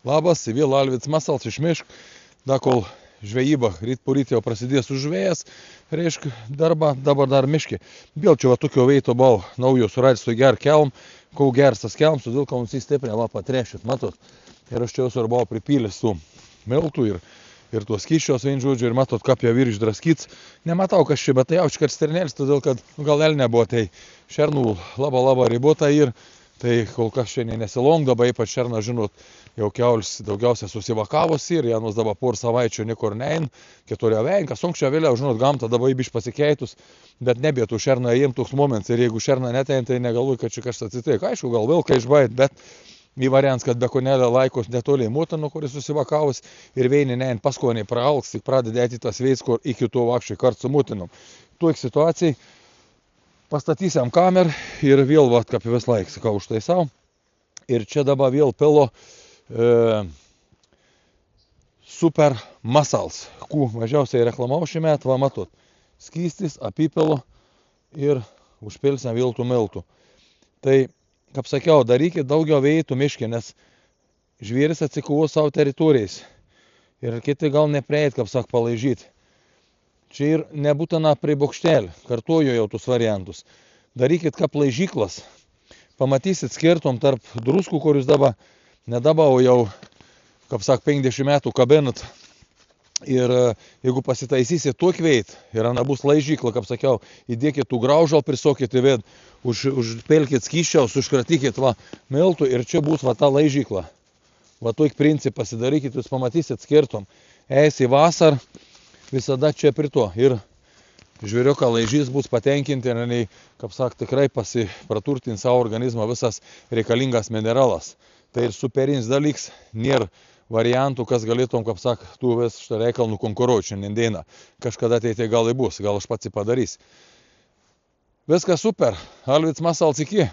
Labas, vėl Alvids Masals iš Mišk. Da kol žvejyba ryt poryt jau prasidės užvėjas, reiškia darbą, dabar dar miškį. Vėl čia va tokio veito bal, naujo suradęs su ger kelm, kau geras tas kelm, todėl kad mums įstiprė va patrešit, matot. Ir aš čia jau buvau pripylęs su miltų ir tuos kyščios vien žodžiu, ir matot, kaip jau virš draskyts. Nematau kas čia, bet tai jaučiu, kad sternėlis, todėl kad gal elnė buvo, tai šernų labai ribota ir tai kol kas šiandien nesilongdaba, ypač šerną, žinot, jau keulis daugiausia susivakavosi ir Janus dabar por savaičių niekur nein, kitur jau vein, kas anksčiau vėliau, žinot, gamta dabar biš pasikeitus, bet nebėtų šerną jiem toks momentas ir jeigu šerną netein, tai negalvoju, kad čia kažkas atsitiko. Aišku, gal vėl kai išbait, bet į variants, kad be konelio laikos netoliai motinų, kuris susivakavus ir veinį nein paskoniai praalks, tik pradedėti tas veis, kur iki to vakščiai kart su motinom. Tuo situacijai pastatysiam kamerą ir vėl, vat, kaip vis laik, sakau, už tai savo. Ir čia dabar vėl pilo Super Masals, kų mažiausiai reklamau šį metą, va matot, skystis, apipilo ir užpilsiam vėl tų miltų. Tai, kaip sakiau, darykit daugiau veitų miškį, nes žvėris atsikovo savo teritorijas. Ir kiti gal neprieit, kaip sak, palaižyti. Čia ir nebūtina prie bokštelį, kartuoju jau tus variantus. Darykit kaip laižyklas, pamatysit skirtum tarp druskų, kurius dabar, o jau, kaip sak, 50 metų kabinat. Ir jeigu pasitaisysit tuo kveit, ir bus laižykla, kaip sakiau, įdėkit tų graužal, prisokit į ved, užpelkit skyščiaus, užkratykit va miltų ir čia bus va ta laižykla. Va tuik principą pasidarykit, jūs pamatysit skirtum. Eis į vasarą. Visada čia prie to ir žvėriuką laižys bus patenkinti ir, kaip sak, tikrai praturtins savo organizmą visas reikalingas mineralas. Tai ir superinis dalyks, nėra variantų, kas galėtum, kaip sak, tų vis šitą reikalų nukonkuruoti šiandien dieną. Kažkada tai gal bus, gal aš pats padarys. Viskas super, Alvids Masals iki.